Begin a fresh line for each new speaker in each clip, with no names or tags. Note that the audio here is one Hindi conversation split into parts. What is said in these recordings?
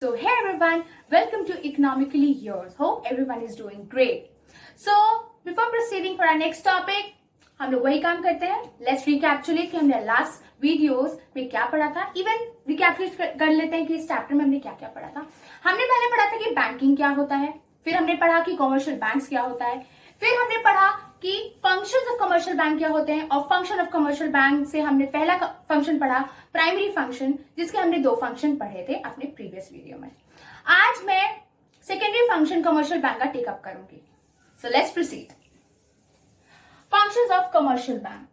So hey everyone, welcome to Economically Yours. Hope everyone is doing great. So before proceeding for our next topic, हम लोग वही काम करते हैं. Let's recapitulate कि हमने लास्ट वीडियोस में क्या पढ़ा था. इवन रिकैपिटुलेट कर लेते हैं कि इस चैप्टर में हमने क्या क्या पढ़ा था. हमने पहले पढ़ा था कि बैंकिंग क्या होता है, फिर हमने पढ़ा कि कॉमर्शियल बैंक्स क्या होता है, फिर हमने पढ़ा कि फंक्शंस ऑफ कमर्शियल बैंक क्या होते हैं, और फंक्शन ऑफ कमर्शियल बैंक से हमने पहला फंक्शन पढ़ा प्राइमरी फंक्शन, जिसके हमने 2 फंक्शन पढ़े थे अपने प्रीवियस वीडियो में. आज मैं सेकेंडरी फंक्शन कमर्शियल बैंक का टेकअप करूंगी. So let's proceed. Functions of commercial bank.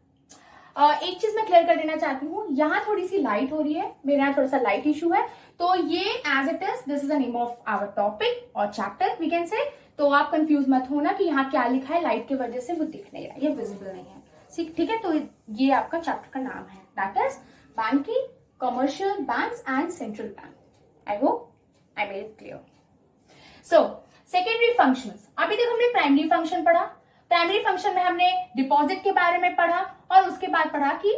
एक चीज मैं क्लियर कर देना चाहती हूँ, यहाँ थोड़ी सी लाइट हो रही है, मेरे यहाँ थोड़ा सा लाइट इशू है, तो ये as it is this is the name of our topic और चैप्टर वी कैन से. तो आप कंफ्यूज मत होना कि यहाँ क्या लिखा है, लाइट की वजह से वो दिख नहीं रहा, ये विजिबल नहीं है. ठीक है, तो ये आपका चैप्टर का नाम है, that is banking, commercial banks and central bank. I hope I made it clear. So secondary functions. अभी तक हमने प्राइमरी फंक्शन पढ़ा. प्राइमरी फंक्शन में हमने डिपॉजिट के बारे में पढ़ा और उसके बाद पढ़ा कि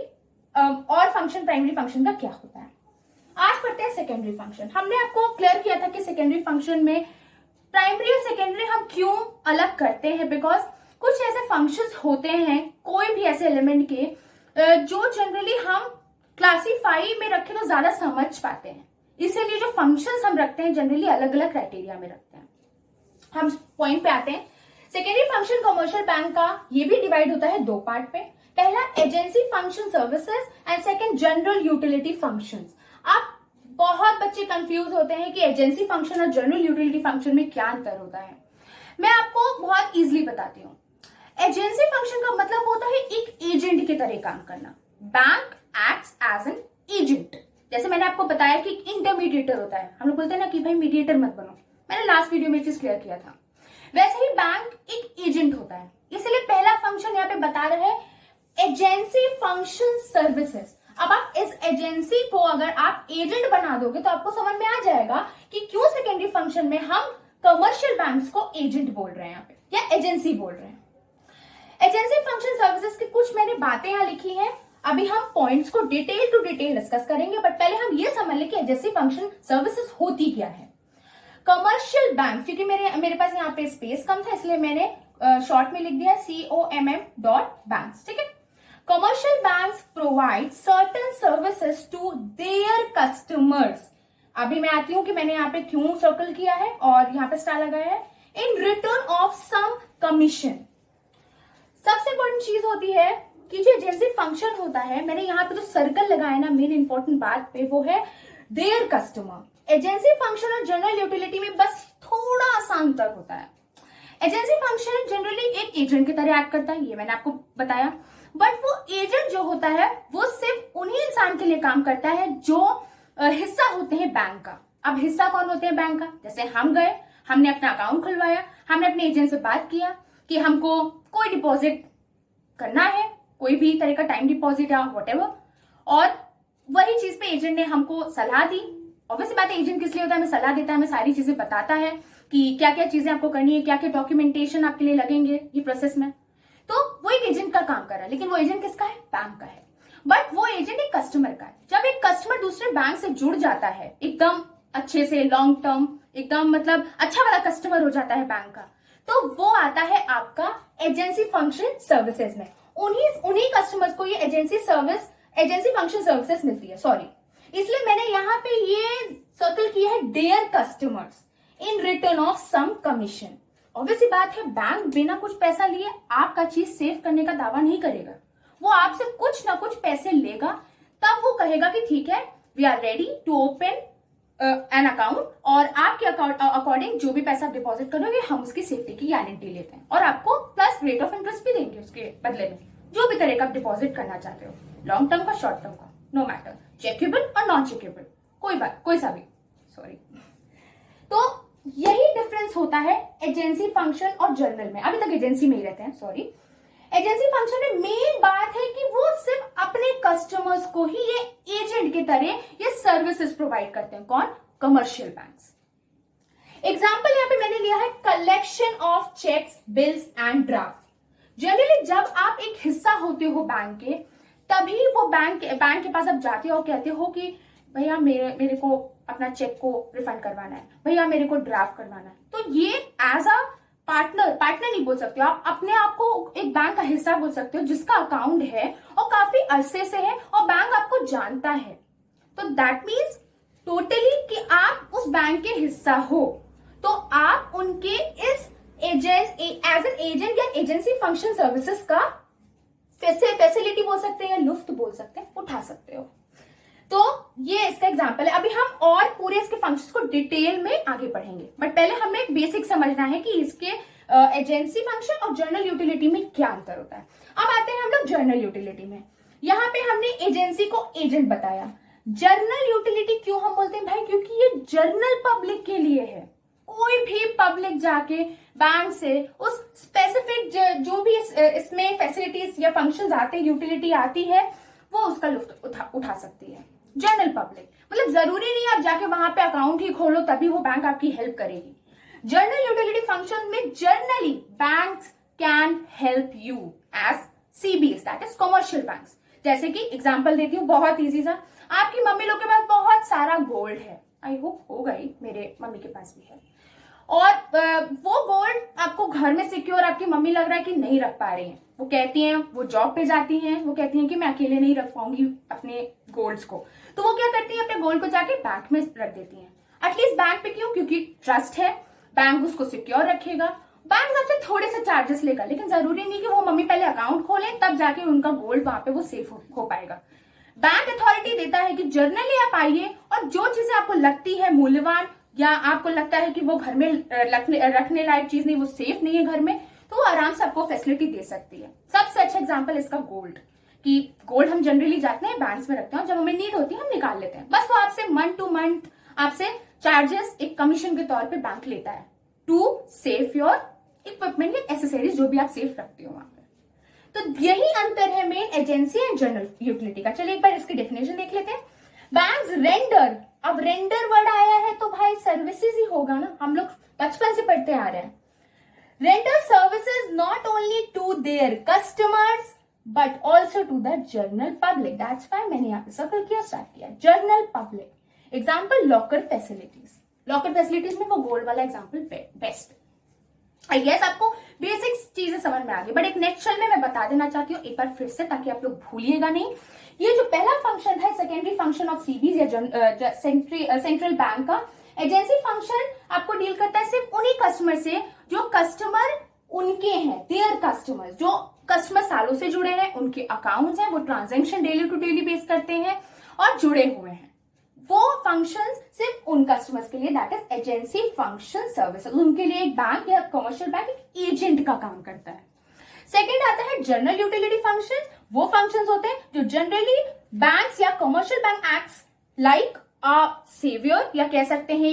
और फंक्शन प्राइमरी फंक्शन का क्या होता है. आज पढ़ते हैं सेकेंडरी फंक्शन. हमने आपको क्लियर किया था कि सेकेंडरी फंक्शन में प्राइमरी और सेकेंडरी हम क्यों अलग करते हैं, बिकॉज कुछ ऐसे फंक्शंस होते हैं कोई भी ऐसे एलिमेंट के जो जनरली हम क्लासीफाई में रखें तो ज्यादा समझ पाते हैं. इसीलिए जो फंक्शंस हम रखते हैं जनरली अलग अलग क्राइटेरिया में रखते हैं. हम पॉइंट पे आते हैं. सेकेंडरी फंक्शन कमर्शियल बैंक का ये भी डिवाइड होता है 2 पार्ट पे. पहला agency function services and second general utility functions. आप बहुत बच्चे कंफ्यूज होते हैं कि एजेंसी फंक्शन और जनरल यूटिलिटी फंक्शन में क्या अंतर होता है. मैं आपको बहुत इजीली बताती हूँ. एजेंसी फंक्शन का मतलब होता है एक एजेंट की तरह काम करना. Bank acts as an agent. जैसे मैंने आपको बताया कि इंटरमीडिएटर होता है, हम लोग बोलते हैं ना कि भाई मीडिएटर मत बनो, मैंने लास्ट वीडियो में चीज क्लियर किया था. वैसे ही बैंक एक एजेंट होता है. इसलिए पहला फंक्शन यहाँ पे बता रहे हैं एजेंसी फंक्शन सर्विसेज. अब आप इस एजेंसी को अगर आप एजेंट बना दोगे तो आपको समझ में आ जाएगा कि क्यों सेकेंडरी फंक्शन में हम कमर्शियल बैंक्स को एजेंट बोल रहे हैं यहाँ पे या एजेंसी बोल रहे हैं. एजेंसी फंक्शन सर्विसेज की कुछ मैंने बातें यहाँ लिखी हैं. अभी हम पॉइंट्स को डिटेल टू डिटेल डिस्कस करेंगे, बट पहले हम ये समझ लें कि एजेंसी फंक्शन सर्विसेज होती क्या है. कमर्शियल बैंक, क्योंकि मेरे पास यहाँ पे स्पेस कम था इसलिए मैंने शॉर्ट में लिख दिया COMM.banks. ठीक है. Commercial banks provide certain services to their customers. अभी मैं आती हूँ कि मैंने यहाँ पे क्यों सर्कल किया है और यहाँ पे स्टार लगाया है. In return of some commission. सबसे इंपॉर्टेंट चीज होती है कि जो एजेंसी फंक्शन होता है, मैंने यहाँ पे जो सर्कल लगाया ना मेन इंपॉर्टेंट बात पे, वो है देयर कस्टमर. एजेंसी फंक्शन और जनरल यूटिलिटी में बस थोड़ा सा अंतर होता है. एजेंसी फंक्शन जनरली एक एजेंट की तरह एक्ट करता है, ये मैंने आपको बताया, बट वो एजेंट जो होता है वो सिर्फ उन्हीं इंसान के लिए काम करता है जो हिस्सा होते हैं बैंक का. अब हिस्सा कौन होते हैं बैंक का? जैसे हम गए, हमने अपना अकाउंट खुलवाया, हमने अपने एजेंट से बात किया कि हमको कोई डिपॉजिट करना है, कोई भी तरह का टाइम डिपॉजिट या व्हाटएवर, और वही चीज पे एजेंट ने हमको सलाह दी. ऑब्वियसली बात है, एजेंट किस लिए होता है? हमें सलाह देता है, हमें सारी चीजें बताता है कि क्या क्या चीजें आपको करनी है, क्या क्या डॉक्यूमेंटेशन आपके लिए लगेंगे ये प्रोसेस में. तो वो एक एजेंट का काम कर रहा है, लेकिन वो एजेंट किसका है? बैंक का है. बट वो एजेंट एक कस्टमर का है. जब एक कस्टमर दूसरे बैंक से जुड़ जाता है एकदम अच्छे से, लॉन्ग टर्म, एकदम मतलब अच्छा वाला कस्टमर हो जाता है बैंक का, तो वो आता है आपका एजेंसी फंक्शन सर्विसेज में. उन्हीं कस्टमर्स को ये एजेंसी फंक्शन सर्विसेज मिलती है. सॉरी, इसलिए मैंने यहाँ पे ये सर्कल किया है their customers in return of some commission. Obviously बात है, बैंक बिना कुछ पैसा लिए आपका चीज सेव करने का दावा नहीं करेगा. वो आपसे कुछ ना कुछ पैसे लेगा, तब वो कहेगा कि ठीक है, we are ready to open an account, और आपके अकॉर्डिंग जो भी पैसा आप डिपॉजिट करोगे हम उसकी सेफ्टी की गारंटी लेते हैं, और आपको प्लस रेट ऑफ इंटरेस्ट भी देंगे उसके बदले में, जो भी तरह का आप डिपॉजिट करना चाहते हो, लॉन्ग टर्म का, शॉर्ट टर्म का, नो मैटर, चेकेबल और नॉन चेकेबल, कोई सा भी. सॉरी. तो यही डिफरेंस होता है एजेंसी फंक्शन और जनरल में. अभी तक एजेंसी में ही रहते हैं. सॉरी. एजेंसी फंक्शन में मेन बात है कि वो सिर्फ अपने कस्टमर्स को ही ये एजेंट की तरह ये सर्विसेज प्रोवाइड करते हैं. कौन? Commercial banks. एग्जाम्पल यहाँ पे मैंने लिया है collection of cheques, bills and draft. Generally जब आप एक हिस्सा होते हो बैंक के, तभी वो बैंक के पास आप जाते हो, कहते हो कि भैया मेरे को अपना चेक को रिफंड करवाना है, भैया मेरे को ड्राफ्ट करवाना है, तो ये एज अ पार्टनर नहीं बोल सकते हो आप, अपने आप को एक बैंक का हिस्सा बोल सकते हो जिसका अकाउंट है और काफी अरसे से है और बैंक आपको जानता है। तो दैट मीन्स टोटली कि आप उस बैंक के हिस्सा हो, तो आप उनके इस एजेंट एज एन एजेंट या एजेंसी फंक्शन सर्विसेज का फैसिलिटी बोल सकते हैं या लुफ्त बोल सकते हैं, उठा सकते हो। तो ये इसका एग्जांपल है। अभी हम और पूरे इसके फंक्शंस को डिटेल में आगे पढ़ेंगे, बट पहले हमें बेसिक समझना है कि इसके एजेंसी फंक्शन और जर्नल यूटिलिटी में क्या अंतर होता है। अब आते हैं हम लोग जर्नल यूटिलिटी में। यहाँ पे हमने एजेंसी को एजेंट बताया। जर्नल यूटिलिटी क्यों हम बोलते हैं भाई, क्योंकि ये जर्नल पब्लिक के लिए है। कोई भी पब्लिक जाके बैंक से उस स्पेसिफिक जो भी इसमें फैसिलिटीज या फंक्शंस आते हैं, यूटिलिटी आती है, वो उसका लुफ्त उठा सकती है। जनरल पब्लिक मतलब जरूरी नहीं आप जाके वहां पे अकाउंट ही खोलो तभी वो बैंक आपकी हेल्प करेगी। जर्नल यूटिलिटी फंक्शन में generally banks can help you as CBS, that is commercial banks. जैसे कि एग्जांपल देती हूँ बहुत इजी सा, आपकी मम्मी लोग के पास बहुत सारा गोल्ड है, आई होप होगा ही, मेरे मम्मी के पास भी है, और वो गोल्ड आपको घर में सिक्योर आपकी मम्मी लग रहा है कि नहीं रख पा रही है। वो कहती हैं, वो जॉब पे जाती हैं, वो कहती हैं कि मैं अकेले नहीं रख पाऊंगी अपने गोल्ड्स को, तो वो क्या करती हैं, अपने गोल्ड को जाके बैंक में रख देती हैं। एटलीस्ट बैंक पे क्यों, क्योंकि ट्रस्ट है, बैंक उसको सिक्योर रखेगा, बैंक सबसे थोड़े से चार्जेस लेगा, लेकिन जरूरी नहीं कि वो मम्मी पहले अकाउंट खोले तब जाके उनका गोल्ड वहां पे वो सेफ हो पाएगा। बैंक अथॉरिटी देता है कि जर्नली आप आइए और जो चीजें आपको लगती है मूल्यवान या आपको लगता है कि वो घर में रखने लायक चीज नहीं, वो सेफ नहीं है घर में, तो वो आराम से आपको फैसिलिटी दे सकती है। सबसे अच्छा एग्जांपल इसका गोल्ड, कि गोल्ड हम जनरली जाते हैं बैंक्स में रखते हैं, जब हमें नीड होती है हम निकाल लेते हैं, बस वो आपसे मंथ टू मंथ आपसे चार्जेस एक कमीशन के तौर पे बैंक लेता है टू सेफ योर इक्विपमेंट या एसेसरीज जो भी आप सेफ रखते हो वहां पे। तो यही अंतर है main agency and general utility का। चलिए एक बार इसकी डेफिनेशन देख लेते हैं। बैंक्स रेंडर, अब रेंडर वर्ड आया है तो भाई सर्विसेज ही होगा ना, हम लोग बचपन से पढ़ते आ रहे हैं। Render services not only to their customers but also to the general public, that's why मैंने यहाँ पे सर्कल किया, स्टार्ट किया general public. Example locker facilities, locker facilities में वो गोल्ड वाला एग्जाम्पल बेस्ट। आई गेस आपको बेसिक चीजें समझ में आ गई, बट एक नेक्स्ट में मैं बता देना चाहती हूँ एक बार फिर से, ताकि आप लोग भूलिएगा नहीं। ये जो पहला फंक्शन है सेकेंडरी फंक्शन ऑफ सीबीज या सेंट्रल बैंक का, एजेंसी फंक्शन आपको डील करता है सिर्फ उन्हीं कस्टमर से जो कस्टमर उनके हैं, देयर कस्टमर, जो कस्टमर सालों से जुड़े हैं, उनके अकाउंट्स हैं, वो transaction daily to daily base करते हैं और जुड़े हुए हैं। वो फंक्शन सिर्फ उन कस्टमर्स के लिए, that is agency function services, उनके लिए एक बैंक या कमर्शियल बैंक एक एजेंट का काम करता है। सेकेंड आता है जनरल यूटिलिटी फंक्शन, वो फंक्शंस होते हैं जो जनरली बैंक्स या commercial bank acts like a saviour, या कह सकते हैं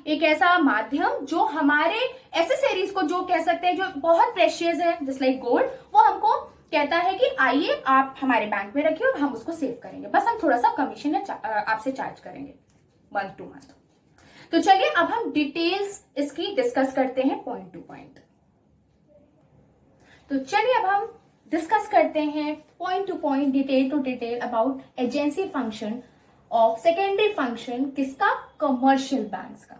एक ऐसा माध्यम जो हमारे एसेसरीज को, जो कह सकते हैं जो बहुत प्रेशियस है जस्ट लाइक गोल्ड, वो हमको कहता है कि आइए आप हमारे बैंक में रखिए और हम उसको सेव करेंगे, बस हम थोड़ा सा कमीशन आपसे चार्ज करेंगे मंथ टू मंथ। तो चलिए अब हम डिटेल्स इसकी डिस्कस करते हैं पॉइंट टू पॉइंट। तो चलिए अब हम डिस्कस करते हैं point to point, detail to detail about agency function of secondary function, किसका, कमर्शियल बैंक्स का।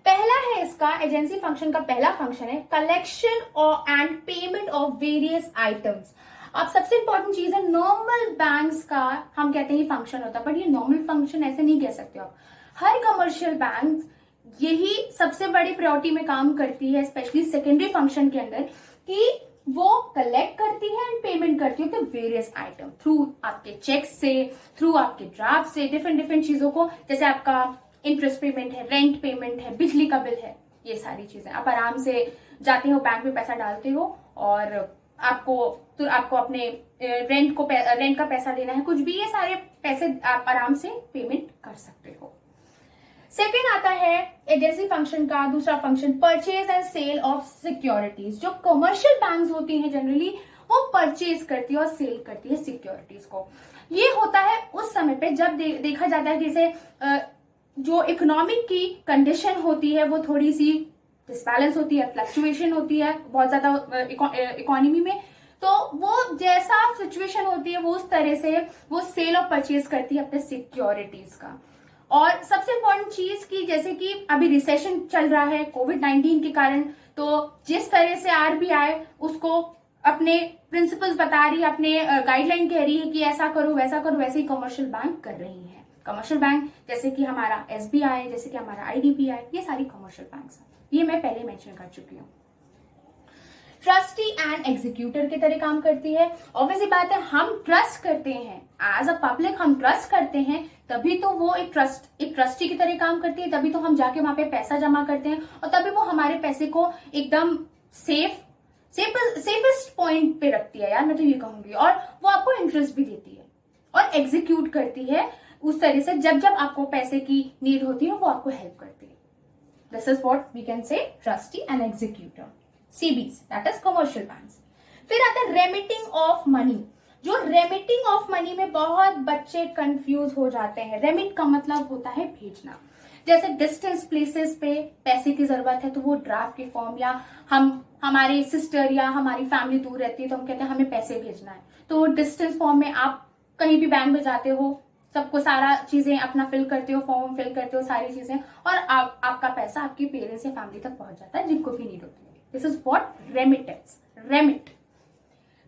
पहला है इसका एजेंसी फंक्शन का पहला फंक्शन है collection and payment of various items. अब सबसे इंपॉर्टेंट चीज है, नॉर्मल बैंक्स का हम कहते हैं फंक्शन होता है, बट ये नॉर्मल फंक्शन ऐसे नहीं कह सकते आप। हर कमर्शियल बैंक यही सबसे बड़ी प्रायोरिटी में काम करती है, स्पेशली सेकेंडरी फंक्शन के अंदर, कि वो कलेक्ट करती है एंड पेमेंट करती है वेरियस आइटम थ्रू आपके चेक से, थ्रू आपके ड्राफ्ट से, डिफरेंट चीजों को, जैसे आपका इंटरेस्ट पेमेंट है, रेंट पेमेंट है, बिजली का बिल है, ये सारी चीजें आप आराम से जाते हो बैंक में पैसा डालते हो और आपको अपने रेंट का पैसा देना है, कुछ भी, ये सारे पैसे आप आराम से पेमेंट कर सकते हो। सेकेंड आता है एजेंसी फंक्शन का दूसरा function purchase and sale of securities. जो कमर्शियल बैंक्स होती हैं जनरली वो परचेज करती है और सेल करती है सिक्योरिटीज को। ये होता है उस समय पे जब देखा जाता है जैसे जो इकोनॉमिक की कंडीशन होती है वो थोड़ी सी डिसबैलेंस होती है, फ्लक्चुएशन होती है बहुत ज्यादा इकोनॉमी में, तो वो जैसा सिचुएशन होती है वो उस तरह से वो सेल और परचेज करती है अपने सिक्योरिटीज का। और सबसे इम्पोर्टेंट चीज की जैसे कि अभी रिसेशन चल रहा है कोविड-19 के कारण, तो जिस तरह से आरबीआई उसको अपने प्रिंसिपल्स बता रही है, अपने गाइडलाइन कह रही है कि ऐसा करो वैसा करो, वैसे ही कमर्शियल बैंक कर रही है। कमर्शियल बैंक जैसे कि हमारा एसबीआई, जैसे कि हमारा आईडीबीआई, ये सारी कमर्शियल बैंक्स हैं। ये मैं पहले मेंशन कर चुकी हूँ। ट्रस्टी एंड एग्जीक्यूटर की तरह काम करती है। ऑब्वियसली बात है, हम ट्रस्ट करते हैं एज अ पब्लिक, हम ट्रस्ट करते हैं, तभी तो वो एक ट्रस्टी की तरह काम करती है, तभी तो हम जाके वहां पे पैसा जमा करते हैं और तभी वो हमारे पैसे को एकदम सेफेस्ट पॉइंट पे रखती है यार, मैं तो ये कहूंगी, और वो आपको इंटरेस्ट भी देती है और एग्जीक्यूट करती है उस तरह से जब जब आपको पैसे की नीड होती है वो आपको हेल्प करती है। This is what we can say trustee and executor, CBs, that is commercial banks. फिर आता है रेमिटिंग ऑफ मनी। जो रेमिटिंग ऑफ मनी में बहुत बच्चे कंफ्यूज हो जाते हैं। रेमिट का मतलब होता है भेजना। जैसे डिस्टेंस प्लेसेस पे पैसे की जरूरत है तो वो ड्राफ्ट के फॉर्म, या हमारे सिस्टर या हमारी फैमिली दूर रहती है तो हम कहते हैं हमें पैसे भेजना है, तो वो डिस्टेंस फॉर्म में आप कहीं भी बैंक में जाते हो, सबको सारा चीजें अपना फिल करते हो, फॉर्म फिल करते हो, सारी चीजें, और आपका पैसा आपके पेरेंट्स या फैमिली तक पहुंच जाता है जिनको भी नीड होती है। This is what remittance,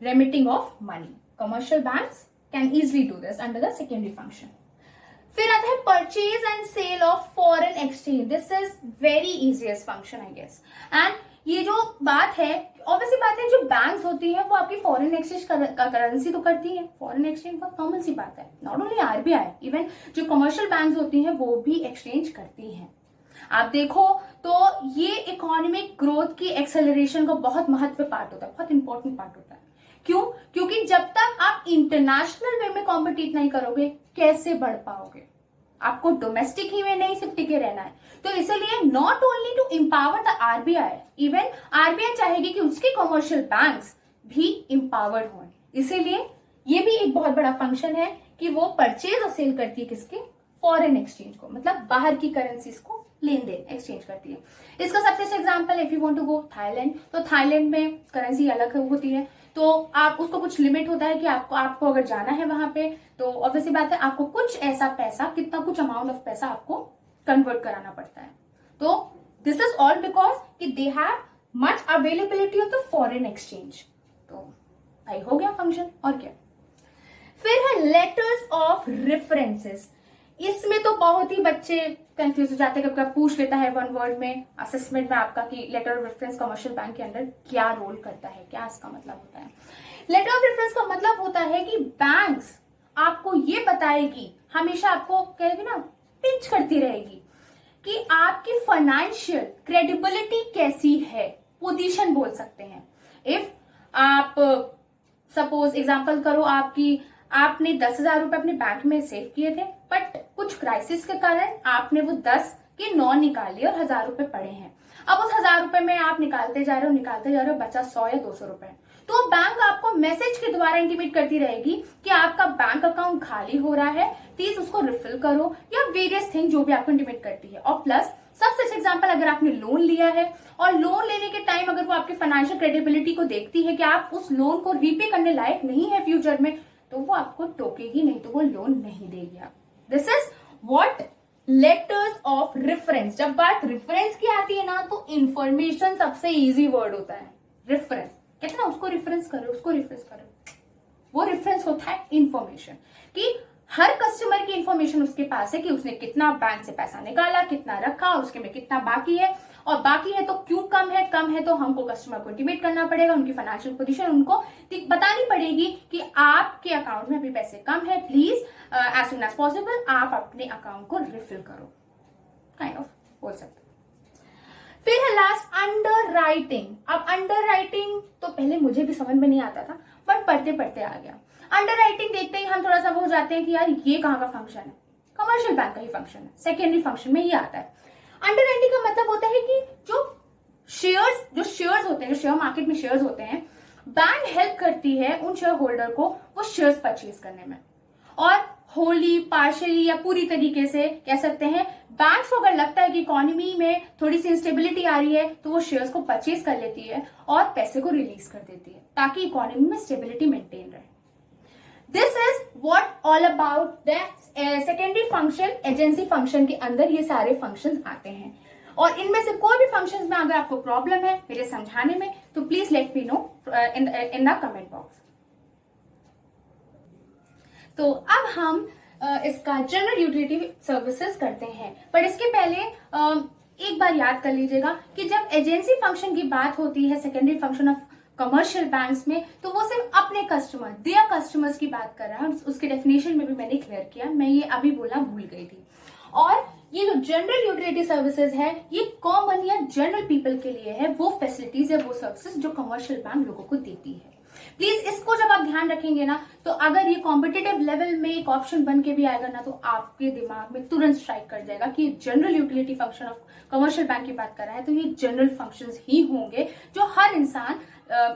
remitting of money. Commercial banks can easily do this under the secondary function. फिर आता है purchase and sale of foreign exchange. This is very easiest function I guess. And ये जो बात है, ऑब्वियसली बात है, जो बैंक्स होती हैं वो आपकी फॉरेन एक्सचेंज करेंसी तो करती है। फॉरेन एक्सचेंज बहुत कॉमन सी बात है। नॉट ओनली आरबीआई, इवन जो कमर्शियल बैंक्स होती हैं वो भी एक्सचेंज करती हैं। आप देखो तो ये इकोनॉमिक ग्रोथ की एक्सेलरेशन का बहुत महत्व पार्ट होता है, बहुत इंपॉर्टेंट पार्ट होता है। क्यों? क्योंकि जब तक आप इंटरनेशनल वे में कॉम्पिटिट नहीं करोगे कैसे बढ़ पाओगे? आपको डोमेस्टिक ही में नहीं सिर्फ टिके रहना है। तो इसलिए not only to empower the RBI, even RBI चाहेगी कि उसके कमर्शियल बैंक्स भी एम्पावर्ड हों। इसीलिए ये भी एक बहुत बड़ा फंक्शन है कि वो परचेज और सेल करती है किसके? फॉरेन एक्सचेंज को, मतलब बाहर की करेंसीज को लेन देन एक्सचेंज करती है। इसका सबसे अच्छा example, if you want to go Thailand, तो थाईलैंड में करेंसी अलग होती है, तो आप उसको कुछ लिमिट होता है कि आपको अगर जाना है वहां पे तो ऑब्वियसली बात है आपको कुछ ऐसा पैसा, कितना कुछ अमाउंट ऑफ पैसा आपको कन्वर्ट कराना पड़ता है। तो दिस इज ऑल बिकॉज कि they have much availability of the foreign exchange. तो भाई हो गया फंक्शन, और क्या। फिर है लेटर्स ऑफ रेफरेंसेस। इसमें तो बहुत ही बच्चे कंफ्यूज हो जाते हैं, कभी पूछ लेता है वन वर्ड में असेसमेंट में आपका कि letter of reference commercial bank के अंदर क्या रोल करता है, क्या इसका मतलब होता है। लेटर ऑफ रेफरेंस का मतलब होता है कि बैंक्स आपको ये बताएगी, हमेशा आपको कहेगी ना, पिंच करती रहेगी कि आपकी फाइनेंशियल क्रेडिबिलिटी कैसी है, पोजीशन बोल सकते हैं। इफ आप सपोज एग्जांपल करो, आपने 10,000 रुपए अपने बैंक में सेव किए थे, बट कुछ क्राइसिस के कारण आपने वो 10 के 9 निकाल लिए और 1,000 रुपए पड़े हैं। अब उस 1,000 रुपए में आप निकालते जा रहे हो, बचा 100 या 200 रुपए, तो बैंक आपको मैसेज के द्वारा इंटीमेट करती रहेगी कि आपका बैंक अकाउंट खाली हो रहा है, प्लीज उसको रिफिल करो, या वेरियस थिंग जो भी आपको इंटीमेट करती है। और प्लस सबसे एग्जांपल, अगर आपने लोन लिया है और लोन लेने के टाइम अगर वो आपके फाइनेंशियल क्रेडिबिलिटी को देखती है कि आप उस लोन को रीपे करने लायक नहीं है फ्यूचर में, तो वो आपको टोकेगी नहीं, तो वो लोन नहीं देगी आप। This is what letters of reference. जब बात रेफरेंस की आती है ना, तो इंफॉर्मेशन सबसे इजी वर्ड होता है। रेफरेंस कहते हैं ना, उसको रेफरेंस करो, उसको रेफरेंस करो, वो रेफरेंस होता है इंफॉर्मेशन, कि हर कस्टमर की इंफॉर्मेशन उसके पास है कि उसने कितना बैंक से पैसा निकाला, कितना रखा, और उसके में कितना बाकी है, और बाकी है तो क्यों कम है तो हमको कस्टमर को इंटीमेट करना पड़ेगा, उनकी फाइनेंशियल पोजीशन उनको बतानी पड़ेगी कि आपके अकाउंट में अभी पैसे कम है, please as soon as possible आप अपने अकाउंट को रिफिल करो, काइंड ऑफ बोल सकते। फिर है लास्ट अंडर राइटिंग। अब अंडर राइटिंग तो पहले मुझे भी समझ में नहीं आता था, बट पढ़ते पढ़ते आ गया। अंडर राइटिंग देखते ही हम थोड़ा सा वो हो जाते हैं कि यार ये कहाँ का फंक्शन है, कमर्शियल बैंक का ही फंक्शन है, सेकेंडरी फंक्शन में ये आता है। अंडर राइटिंग का मतलब होता है कि जो शेयर्स होते हैं, जो शेयर मार्केट में शेयर्स होते हैं, बैंक हेल्प करती है उन शेयर होल्डर को वो शेयर्स परचेज करने में, और होली, पार्शियली या पूरी तरीके से कह सकते हैं, बैंक्स को अगर लगता है कि इकोनॉमी में थोड़ी सी इंस्टेबिलिटी आ रही है तो वो शेयर्स को परचेज कर लेती है और पैसे को रिलीज कर देती है, ताकि इकोनॉमी में स्टेबिलिटी मेंटेन रहे। This is what all about the secondary function, agency function के अंदर ये सारे फंक्शंस आते हैं। और इनमें से कोई भी फंक्शंस में अगर आपको प्रॉब्लम है मेरे समझाने में तो please let me know in the comment box. तो अब हम इसका जनरल यूटिलिटी सर्विसेज करते हैं, पर इसके पहले एक बार याद कर लीजिएगा कि जब एजेंसी फंक्शन की बात होती है secondary function of commercial banks में, तो वो सिर्फ अपने कस्टमर, देयर कस्टमर्स की बात कर रहा है। उसके डेफिनेशन में भी मैंने क्लियर किया, मैं ये अभी बोलना भूल गई थी। और ये जो जनरल यूटिलिटी सर्विसेज है ये कॉमन या जनरल पीपल के लिए है, वो फैसिलिटीज या वो सर्विसेज जो कमर्शियल बैंक लोगों को देती है। प्लीज इसको जब आप ध्यान रखेंगे ना, तो अगर ये कॉम्पिटिटिव लेवल में एक ऑप्शन बन के भी आएगा ना, तो आपके दिमाग में तुरंत स्ट्राइक कर जाएगा कि general utility function of commercial bank की बात कर रहा है, तो ये जनरल फंक्शंस ही होंगे जो हर इंसान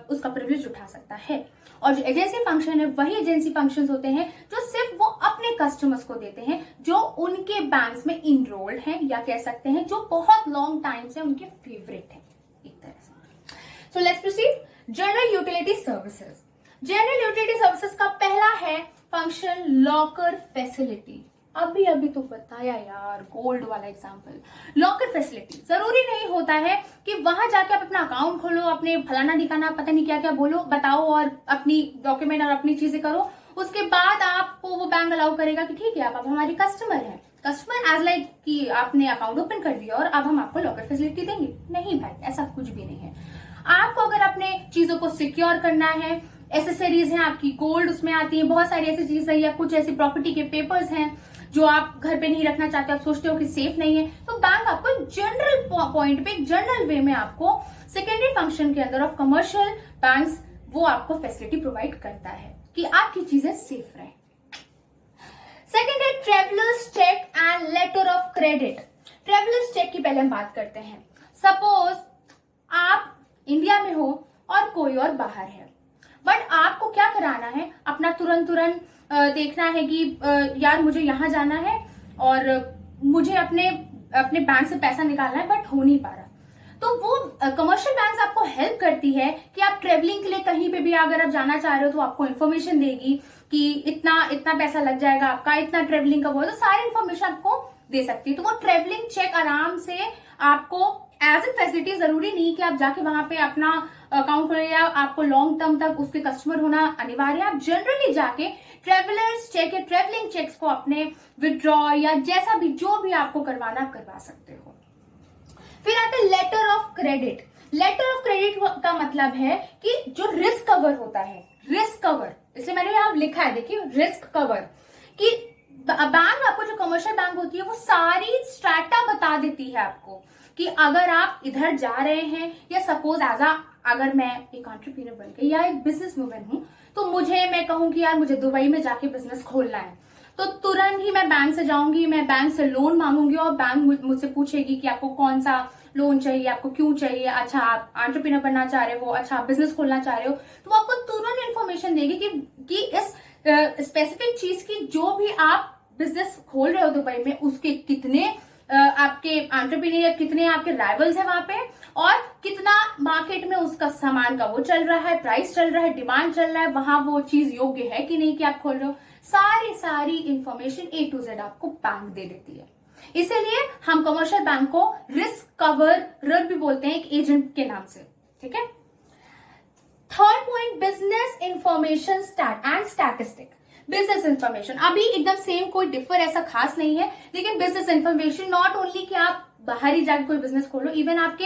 उसका प्रिविलेज उठा सकता है। और जो एजेंसी फंक्शन है वही एजेंसी फंक्शंस होते हैं जो सिर्फ वो अपने कस्टमर्स को देते हैं जो उनके बैंक्स में इनरोल्ड हैं, या कह सकते हैं जो बहुत लॉन्ग टाइम से उनके फेवरेट है एक तरह से। So let's proceed. General utility services. General utility services का पहला है फंक्शन लॉकर फैसिलिटी। अभी तो बताया यार, गोल्ड वाला एग्जांपल। लॉकर फैसिलिटी जरूरी नहीं होता है कि वहां जाके आप अपना अकाउंट खोलो, अपने फलाना ठिकाना पता नहीं क्या क्या बोलो बताओ और अपनी डॉक्यूमेंट और अपनी चीजें करो, उसके बाद आपको वो बैंक अलाउ करेगा कि ठीक है आप अब हमारी कस्टमर है। कस्टमर एज लाइक कि आपने अकाउंट ओपन कर दिया और अब हम आपको लॉकर फैसिलिटी देंगे, नहीं भाई, ऐसा कुछ भी नहीं है। आपको अगर अपने चीजों को सिक्योर करना है, एसेसरीज हैं आपकी, गोल्ड उसमें आती है, बहुत सारी ऐसी चीजें या कुछ ऐसी प्रॉपर्टी के पेपर्स हैं जो आप घर पे नहीं रखना चाहते, आप सोचते हो कि सेफ नहीं है, तो बैंक आपको जनरल पॉइंट पे, जनरल वे में आपको सेकेंडरी फंक्शन के अंदर ऑफ कमर्शियल बैंक्स वो आपको फैसिलिटी प्रोवाइड करता है कि आपकी चीजें सेफ रहे। सेकेंड है travellers cheque and letter of credit. Travellers cheque की पहले हम बात करते हैं। सपोज आप इंडिया में हो और कोई और बाहर है, बट आपको क्या कराना है, अपना तुरंत देखना है कि यार मुझे यहां जाना है और मुझे अपने बैंक से पैसा निकालना है बट हो नहीं पा रहा, तो वो कमर्शियल बैंक्स आपको हेल्प करती है कि आप ट्रेवलिंग के लिए कहीं पे भी अगर आप जाना चाह रहे हो तो आपको इन्फॉर्मेशन देगी कि इतना पैसा लग जाएगा आपका, इतना ट्रेवलिंग का वो, तो सारी इन्फॉर्मेशन आपको दे सकती है। तो वो ट्रेवलिंग चेक आराम से आपको एज ए फैसिलिटी, जरूरी नहीं कि आप जाके वहां पे अपना अकाउंट खोले या आपको लॉन्ग टर्म तक उसके कस्टमर होना अनिवार्य है। आप जनरली जाके ट्रेवलर्स चेक या ट्रेवलिंग चेक्स को अपने विड्रॉ या जैसा भी जो भी आपको करवाना करवा सकते हो। फिर आते हैं letter of credit. Letter of credit का मतलब है कि जो रिस्क कवर होता है, रिस्क कवर, इसलिए मैंने यहां लिखा है, देखिए रिस्क कवर, कि बैंक आपको, जो कमर्शियल बैंक होती है वो सारी स्ट्रैटा बता देती है आपको कि अगर आप इधर जा रहे हैं, या सपोज अगर मैं एक एंटरप्रेन्योर बन गई या एक बिजनेस वुमन हूं, तो मैं कहूं कि यार मुझे दुबई में जाके बिजनेस खोलना है, तो तुरंत ही मैं बैंक से जाऊंगी, मैं बैंक से लोन मांगूंगी और बैंक मुझसे पूछेगी कि आपको कौन सा लोन चाहिए, आपको क्यों चाहिए, अच्छा आप एंटरप्रेन्योर बनना चाह रहे हो, अच्छा आप बिजनेस खोलना चाह रहे हो, तो आपको तुरंत इन्फॉर्मेशन देगी कि इस स्पेसिफिक चीज की, जो भी आप बिजनेस खोल रहे हो दुबई में, उसके कितने आपके एंटरप्रेन्योर, कितने आपके राइवल्स हैं वहां पे, और कितना मार्केट में उसका सामान का वो चल रहा है, प्राइस चल रहा है, डिमांड चल रहा है, वहां वो चीज योग्य है कि नहीं कि आप खोल रहे हो। सारी इंफॉर्मेशन A to Z आपको बैंक दे देती है। इसीलिए हम कमर्शियल बैंक को रिस्क कवर भी बोलते हैं, एक एजेंट के नाम से, ठीक है। Third point, business information and statistic. Business information अभी एकदम सेम, कोई डिफर ऐसा खास नहीं है, लेकिन बिजनेस इंफॉर्मेशन नॉट ओनली कि आप बाहर ही जाकर कोई बिजनेस खोलो, इवन आपके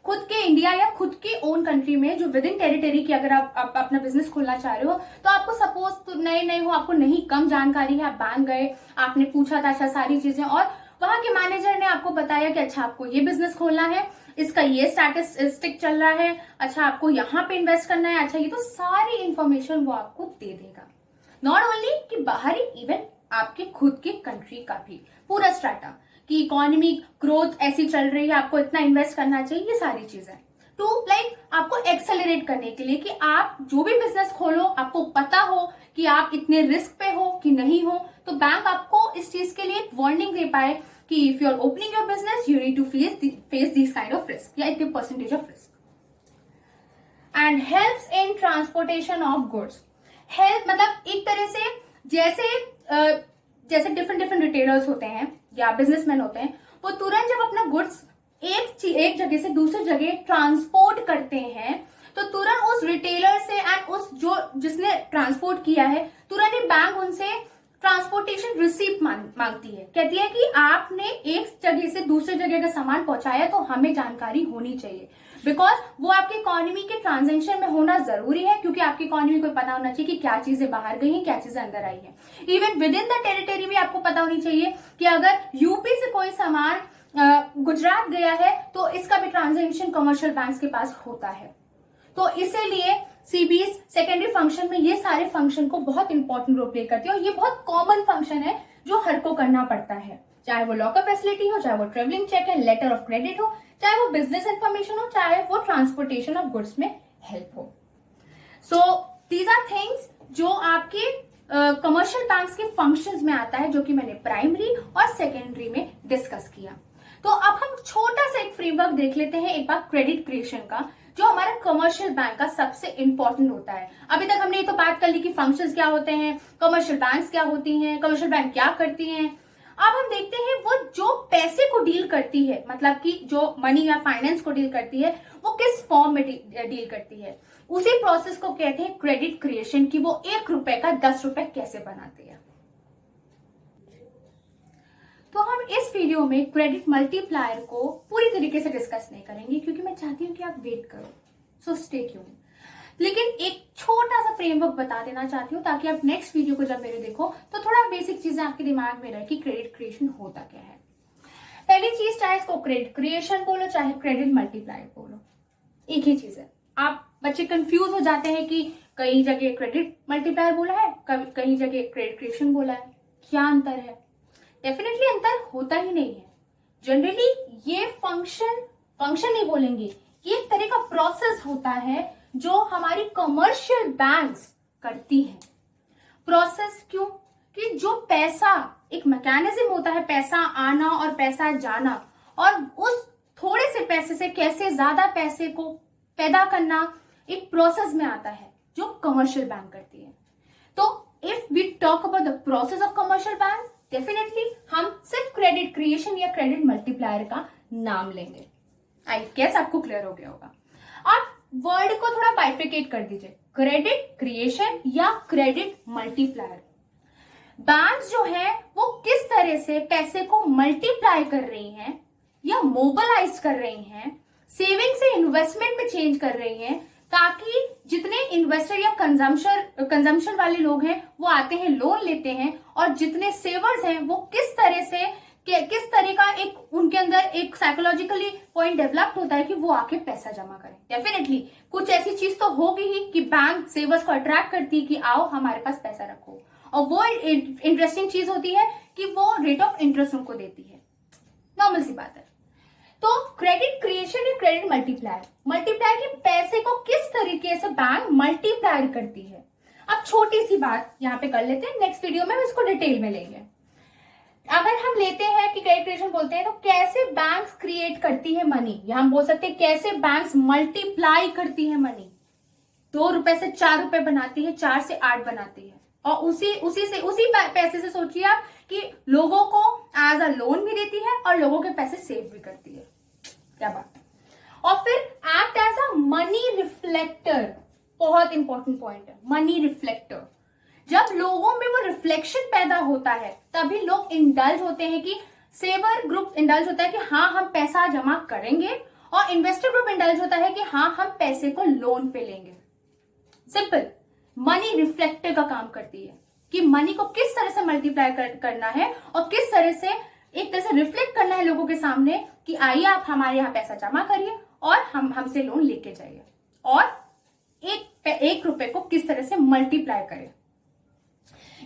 खुद के इंडिया या खुद के ओन कंट्री में जो विद इन टेरिटरी की अगर आप अपना बिजनेस खोलना चाह रहे हो, तो आपको सपोज तो नए हो, आपको नहीं कम जानकारी है, आप बैंक गए, आपने पूछा था अच्छा सारी चीजें, और वहां के मैनेजर ने आपको बताया कि अच्छा आपको ये बिजनेस खोलना है, इसका ये स्टैटिस्टिक चल रहा है, अच्छा आपको यहाँ पे इन्वेस्ट करना है, अच्छा ये, तो सारी इंफॉर्मेशन वो आपको दे देगा। नॉट ओनली कि बाहरी, इवन आपके खुद के कंट्री का भी पूरा स्ट्रैटा, कि इकोनॉमी ग्रोथ ऐसी चल रही है, आपको इतना इन्वेस्ट करना चाहिए, ये सारी चीजें टू आपको एक्सेलरेट करने के लिए कि आप जो भी बिजनेस खोलो आपको पता हो कि आप इतने रिस्क पे हो कि नहीं हो, तो बैंक आपको इस चीज के लिए एक वार्निंग दे पाए कि if you are opening your business you need to face this kind of risk या इतने percentage of risk. And helps in transportation of goods. Help मतलब एक तरह से जैसे डिफरेंट रिटेलर्स होते हैं या बिजनेसमैन होते हैं, वो तुरंत जब अपना गुड्स एक जगह से दूसरी जगह ट्रांसपोर्ट करते हैं तो तुरंत उस रिटेलर से एंड उस जिसने ट्रांसपोर्ट किया है तुरंत ही बैंक उनसे ट्रांसपोर्टेशन रिसीप्ट मांगती है, कहती है कि आपने एक जगह से दूसरी जगह का सामान पहुंचाया तो हमें जानकारी होनी चाहिए, बिकॉज वो आपके इकोनॉमी के ट्रांजेक्शन में होना जरूरी है, क्योंकि आपकी इकोनॉमी को पता होना चाहिए कि क्या चीजें बाहर गई हैं, क्या चीजें अंदर आई हैं। Even with in the territory भी आपको पता होनी चाहिए कि अगर यूपी से कोई सामान गुजरात गया है तो इसका भी ट्रांजेक्शन कमर्शियल बैंक्स के पास होता है। तो इसीलिए सीबीएस सेकेंडरी फंक्शन में ये सारे फंक्शन को बहुत इंपॉर्टेंट रोल प्ले करती है, और ये बहुत कॉमन फंक्शन है जो हर को करना पड़ता है, चाहे वो लॉकअप फैसिलिटी हो, चाहे वो travelling cheque and letter of credit हो, चाहे वो बिजनेस इंफॉर्मेशन हो, चाहे वो ट्रांसपोर्टेशन ऑफ गुड्स में हेल्प हो। सो दीज आर थिंग्स जो आपके कमर्शियल बैंक्स के फंक्शंस में आता है, जो कि मैंने प्राइमरी और सेकेंडरी में डिस्कस किया। तो अब हम छोटा सा एक फ्रेमवर्क देख लेते हैं एक बार क्रेडिट क्रिएशन का, जो हमारा कमर्शियल बैंक का सबसे इंपॉर्टेंट होता है। अभी तक हमने ये तो बात कर ली कि फंक्शंस क्या होते हैं, कमर्शियल बैंक्स क्या होती हैं, कमर्शियल बैंक क्या करती हैं। अब हम देखते हैं वो जो पैसे को डील करती है, मतलब कि जो मनी या फाइनेंस को डील करती है, वो किस फॉर्म में डील करती है। उसी प्रोसेस को कहते हैं क्रेडिट क्रिएशन, की वो 1 रुपए का 10 रुपए कैसे बनाती है। तो हम इस वीडियो में क्रेडिट मल्टीप्लायर को पूरी तरीके से डिस्कस नहीं करेंगे, क्योंकि मैं चाहती हूं कि आप वेट करो, सो स्टे ट्यून्ड। लेकिन एक छोटा सा फ्रेमवर्क बता देना चाहती हूँ, ताकि आप नेक्स्ट वीडियो को जब मेरे देखो तो थोड़ा बेसिक चीजें आपके दिमाग में रहे कि क्रेडिट क्रिएशन होता क्या है। पहली चीज, चाहे इसको क्रेडिट क्रिएशन बोलो चाहे क्रेडिट मल्टीप्लायर बोलो, एक ही चीज है। आप बच्चे कंफ्यूज हो जाते हैं कि कई जगह क्रेडिट मल्टीप्लायर बोला है, कई जगह क्रेडिट क्रिएशन बोला है, क्या अंतर है। डेफिनेटली अंतर होता ही नहीं है। जनरली ये फंक्शन नहीं बोलेंगे, ये एक तरह का प्रोसेस होता है जो हमारी कमर्शियल बैंक्स करती हैं। प्रोसेस क्यों? कि जो पैसा, एक मैकेनिज्म होता है पैसा आना और पैसा जाना, और उस थोड़े से पैसे से कैसे ज्यादा पैसे को पैदा करना एक प्रोसेस में आता है जो कमर्शियल बैंक करती है। तो if we talk about the process of commercial bank, definitely हम सिर्फ क्रेडिट क्रिएशन या क्रेडिट मल्टीप्लायर का नाम लेंगे। आई गेस आपको क्लियर हो गया होगा। आप वर्ड को थोड़ा बाइफिकेट कर दीजिए, क्रेडिट क्रिएशन या क्रेडिट मल्टीप्लायर। बैंक्स जो है वो किस तरह से पैसे को मल्टीप्लाई कर रही हैं या मोबिलाइज कर रही हैं, सेविंग से इन्वेस्टमेंट में चेंज कर रही हैं, ताकि जितने इन्वेस्टर या कंजम्पशन वाले लोग हैं वो आते हैं, लोन लेते हैं, और जितने सेवर्स हैं वो किस तरह का एक उनके अंदर एक साइकोलॉजिकली पॉइंट डेवलप होता है कि वो आके पैसा जमा करें। डेफिनेटली कुछ ऐसी चीज तो होगी ही कि बैंक सेवर्स को अट्रैक्ट करती है कि आओ हमारे पास पैसा रखो, और वो इंटरेस्टिंग चीज होती है कि वो रेट ऑफ इंटरेस्ट उनको देती है। नॉर्मल सी बात है। तो क्रेडिट क्रिएशन या क्रेडिट मल्टीप्लायर के पैसे को किस तरीके से बैंक मल्टीप्लायर करती है। अब छोटी सी बात यहां पे कर लेते हैं, नेक्स्ट वीडियो में हम इसको डिटेल में लेंगे। अगर हम लेते हैं कि क्रेडिट क्रिएशन बोलते हैं तो कैसे बैंक्स क्रिएट करती है मनी, या हम बोल सकते हैं कैसे बैंक्स मल्टीप्लाई करती है मनी। 2 रुपए से 4 रुपए बनाती है, 4 से 8 बनाती है, और उसी पैसे से सोचिए आप कि लोगों को एज अ लोन भी देती है और लोगों के पैसे सेव भी करती है। क्या बात है। और फिर act as a money reflector, बहुत इंपॉर्टेंट पॉइंट है, मनी रिफ्लेक्टर। जब लोगों में वो रिफ्लेक्शन पैदा होता है तभी लोग इंडल्ज होते हैं, कि सेवर ग्रुप इंडल्ज होता है कि हाँ हम पैसा जमा करेंगे, और इन्वेस्टर ग्रुप इंडल्ज होता है कि हाँ हम पैसे को लोन पे लेंगे। सिंपल, मनी रिफ्लेक्टर का काम करती है कि मनी को किस तरह से मल्टीप्लाई करना है और किस तरह से एक तरह से रिफ्लेक्ट करना है लोगों के सामने कि आइए आप हमारे यहाँ पैसा जमा करिए और हमसे लोन लेके जाइए, और एक रुपए को किस तरह से मल्टीप्लाई करें।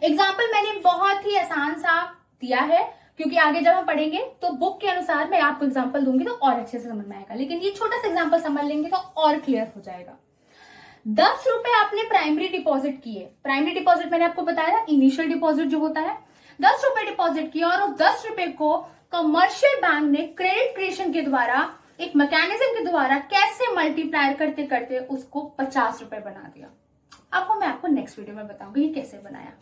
एग्जाम्पल मैंने बहुत ही आसान सा दिया है, क्योंकि आगे जब हम पढ़ेंगे तो बुक के अनुसार मैं आपको एग्जाम्पल दूंगी तो और अच्छे से समझ में आएगा, लेकिन ये छोटा सा एग्जाम्पल समझ लेंगे तो और क्लियर हो जाएगा। 10 रुपए आपने प्राइमरी डिपॉजिट किए, प्राइमरी डिपॉजिट मैंने आपको बताया था इनिशियल डिपॉजिट जो होता है, 10 रुपए डिपॉजिट किया, और उस 10 रुपए को कमर्शियल बैंक ने क्रेडिट क्रिएशन के द्वारा, एक मैकेनिज्म के द्वारा कैसे मल्टीप्लाई करते करते उसको 50 रुपए बना दिया। अब वो मैं आपको नेक्स्ट वीडियो में बताऊंगी ये कैसे बनाया।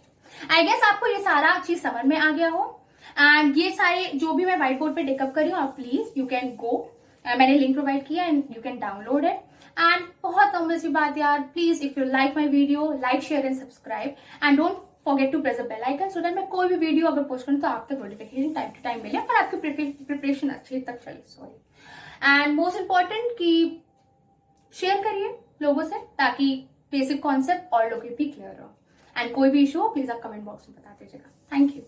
आई गेस आपको ये सारा चीज समझ में आ गया हो। एंड ये सारे जो भी मैं व्हाइट बोर्ड पे टेकअप करी हूँ, आप प्लीज यू कैन गो, मैंने लिंक प्रोवाइड किया and you can download it. And बहुत नॉर्मल सी बात यार, please if you like my video, like share and subscribe and don't forget to press the bell icon so that मैं कोई भी वीडियो अगर पोस्ट करूँ तो आप तक नोटिफिकेशन टाइम टू टाइम मिले और आपकी प्रिपरेशन अच्छे तक चले। सॉरी। एंड मोस्ट इंपॉर्टेंट कि शेयर करिए लोगों से ताकि बेसिक कॉन्सेप्ट और लोगों की भी क्लियर हो। एंड कोई भी इशू हो प्लीज आप कमेंट बॉक्स में बता दीजिएगा। Thank you.